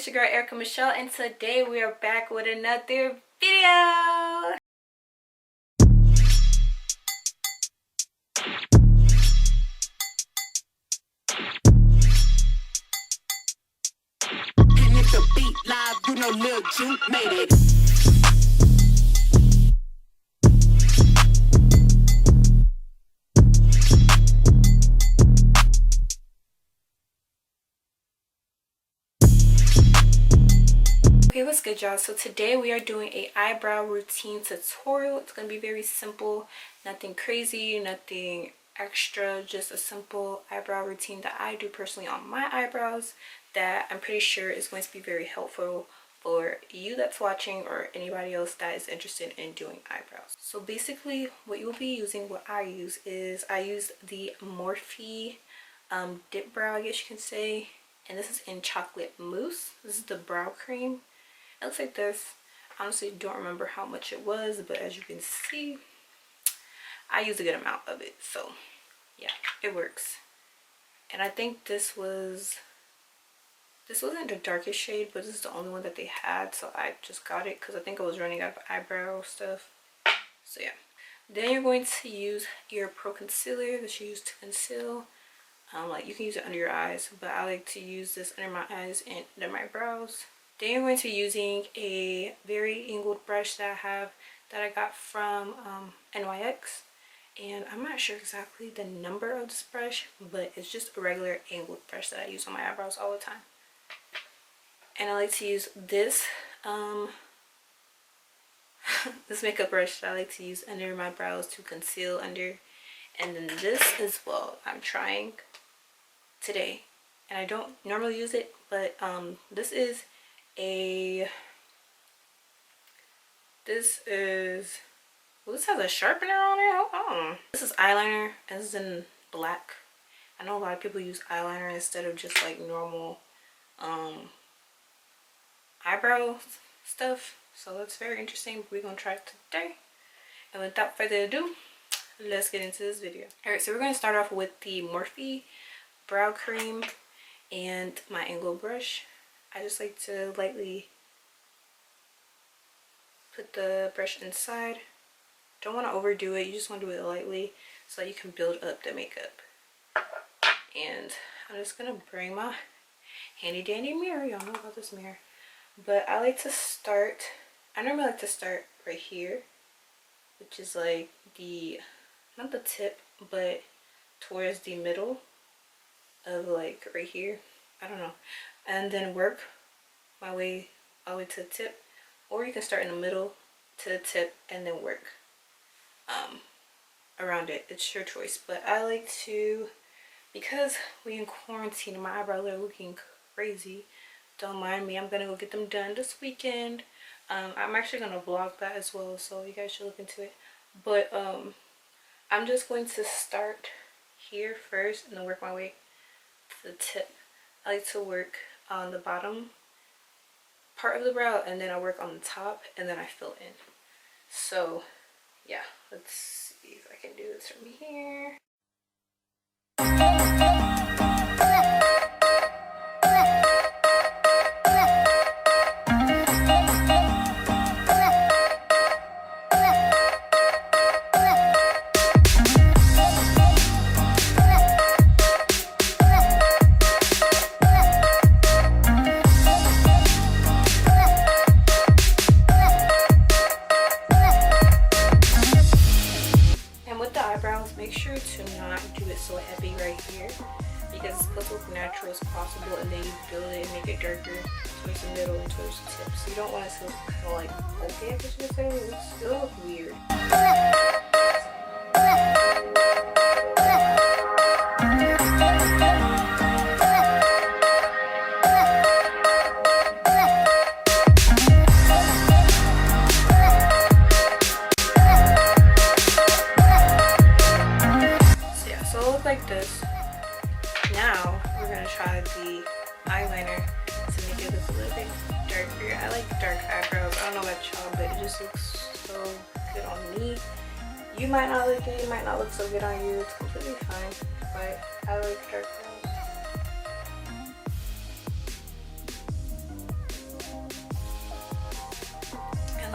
it's your girl Erica Michelle, and today we are back with another video. The beat live, you know Lil Juke made it. Okay, what's good, y'all? So today we are doing a eyebrow routine tutorial. It's gonna be very simple, nothing crazy, nothing extra, just a simple eyebrow routine that I do personally on my eyebrows that I'm pretty sure is going to be very helpful for you that's watching or anybody else that is interested in doing eyebrows. So basically what you'll be using, what I use the Morphe dip brow, I guess you can say, and this is in chocolate mousse. This is the brow cream. It looks like this. Honestly, don't remember how much it was, but as you can see, I use a good amount of it. So yeah, it works. And I think this wasn't the darkest shade, but this is the only one that they had, so I just got it because I think I was running out of eyebrow stuff. So yeah, then you're going to use your pro concealer that you use to conceal. Like, you can use it under your eyes, but I like to use this under my eyes and under my brows. Then you're going to be using a very angled brush that I got from NYX, and I'm not sure exactly the number of this brush, but it's just a regular angled brush that I use on my eyebrows all the time. And I like to use this this makeup brush that I like to use under my brows to conceal under. And then this as well, I'm trying today, and I don't normally use it, but this has a sharpener on it. Hold on. This is eyeliner, and this is in black. I know a lot of people use eyeliner instead of just like normal eyebrow stuff, so that's very interesting. We're gonna try it today, and without further ado, let's get into this video. All right, so we're going to start off with the Morphe brow cream and my angled brush. I just like to lightly put the brush inside. Don't want to overdo it, you just want to do it lightly so that you can build up the makeup. And I'm just going to bring my handy dandy mirror. Y'all know about this mirror. But I like to start, I normally like to start right here, which is like not the tip, but towards the middle of like right here. I don't know. And then work my way all the way to the tip. Or you can start in the middle to the tip and then work around it. It's your choice. But I like to, because we in quarantine and my eyebrows are looking crazy, don't mind me, I'm gonna go get them done this weekend. I'm actually gonna vlog that as well, so you guys should look into it. But I'm just going to start here first and then work my way to the tip. I like to work on the bottom part of the brow, and then I work on the top, and then I fill in. So yeah, let's see if I can do this from here. Make sure to not do it so heavy right here, because it's supposed to look natural as possible, and then you build it and make it darker towards the middle and towards the tip. So you don't want it to look kind of like okay, I guess you could say. It'll look weird. Like this. Now we're gonna try the eyeliner to make it look a little bit darker. I like dark eyebrows. I don't know about y'all, but it just looks so good on me. You might not like it, it might not look so good on you. It's completely fine, but I like dark brows.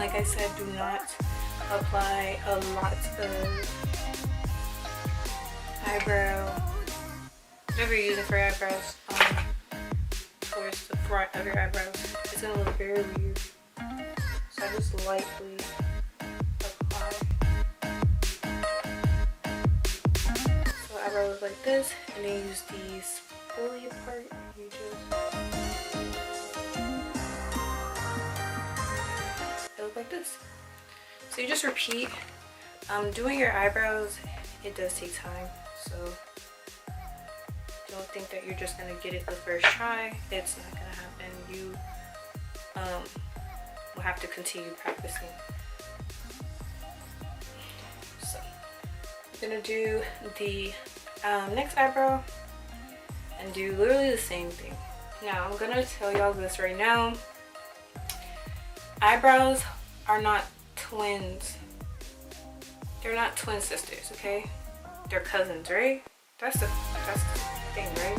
like I said, do not apply a lot of eyebrow, whatever you're using for eyebrows, towards the front of your eyebrows. It's gonna look very weird. So I just lightly apply. So eyebrow look like this, and then use the spoolie part. You just it look like this. So you just repeat. Doing your eyebrows, it does take time, so don't think that you're just gonna get it the first try. It's not gonna happen. You will have to continue practicing. So I'm gonna do the next eyebrow and do literally the same thing. Now I'm gonna tell y'all this right now. Eyebrows are not twins. They're not twin sisters, okay? They're cousins, right? That's the thing, right?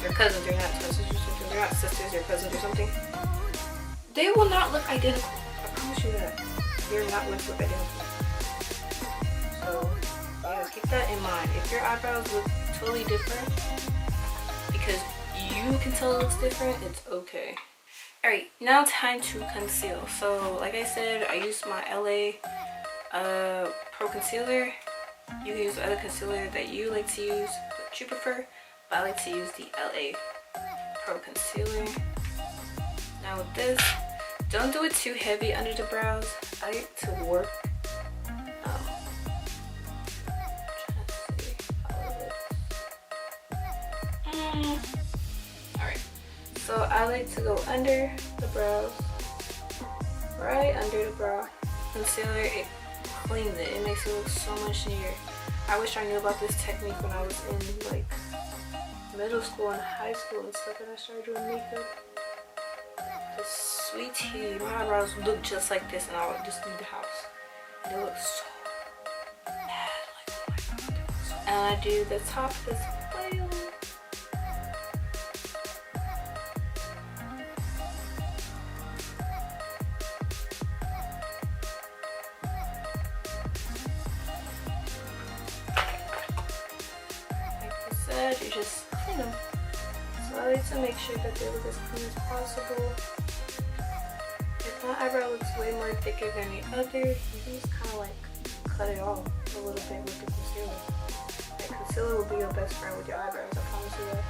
They're cousins, they're not twin sisters or something. They're not sisters, they're cousins or something. They will not look identical. I promise you that. They're not going to look identical. So, yeah, keep that in mind. If your eyebrows look totally different, because you can tell it looks different, it's okay. Alright, now time to conceal. So, like I said, I used my LA Pro Concealer. You can use the other concealer that you like to use, what you prefer, but I like to use the LA Pro Concealer. Now with this, don't do it too heavy under the brows. I like to work. Alright, so I like to go under the brows, right under the brow. Concealer, it cleans it. It makes it look so much neater. I wish I knew about this technique when I was in like middle school and high school and stuff, and I started doing makeup. The sweet tea, my eyebrows look just like this, and I would just leave the house. They look so bad, like oh my god. And I do the top as well. You just clean them. So I like to make sure that they look as clean as possible. If my eyebrow looks way more thicker than the other, you can just kind of like cut it off a little bit with the concealer. Like concealer will be your best friend with your eyebrows, I promise you that.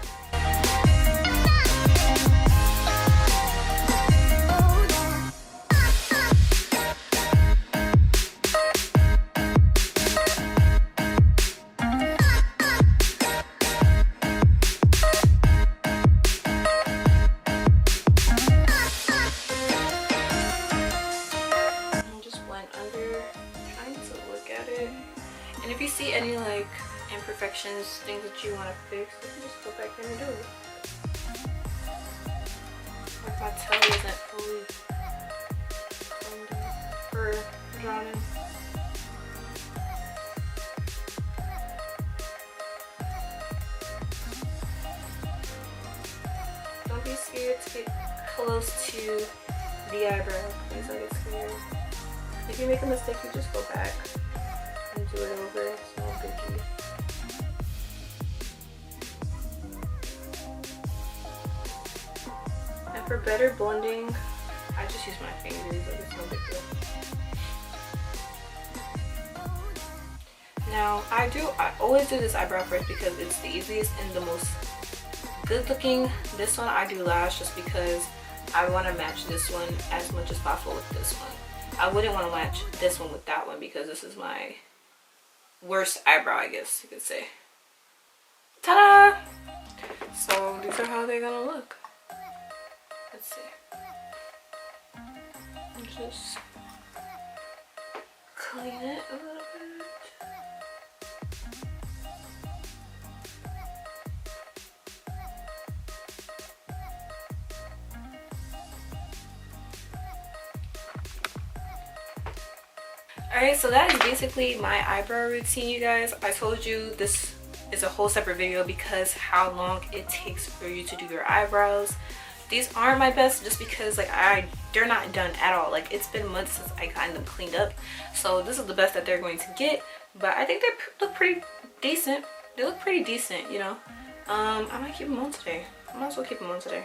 Any like imperfections, things that you want to fix, you can just go back in and do it. Like my tail isn't fully cleaned up or drawn in. Don't be scared to get close to the eyebrow. Please don't get scared. If you make a mistake, you just go back and do it over. It's no biggie. And for better blending, I just use my fingers, like it's no big deal. Now I always do this eyebrow first because it's the easiest and the most good looking. This one I do last just because I want to match this one as much as possible with this one. I wouldn't want to match this one with that one because this is my worst eyebrow, I guess you could say. Ta-da! So these are how they're gonna look. Let's see. Just clean it a little bit. Alright, so that is basically my eyebrow routine, you guys. I told you this is a whole separate video because how long it takes for you to do your eyebrows. These aren't my best just because like they're not done at all. Like it's been months since I got them cleaned up, so this is the best that they're going to get. But I think they look pretty decent. They look pretty decent, you know. I might keep them on today. I might as well keep them on today.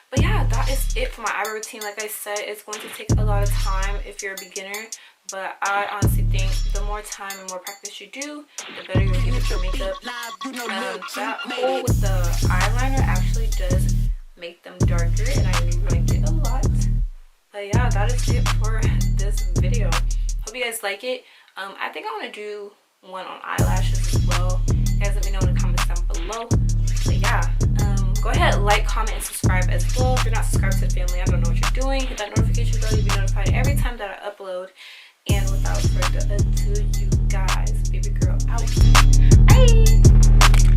But yeah, that is it for my eyebrow routine. Like I said, it's going to take a lot of time if you're a beginner, but I honestly think the more time and more practice you do, the better you'll get with your makeup. That hole with the eyeliner actually does make them darker, and I really like it a lot. But yeah, that is it for this video. Hope you guys like it. I think I want to do one on eyelashes as well. You guys let me know in the comments down below. But yeah, go ahead, like, comment, and subscribe as well. If you're not subscribed to the family, I don't know what you're doing. Hit that notification bell. You'll be notified every time that I upload. And without further ado, you guys, baby girl out. Bye.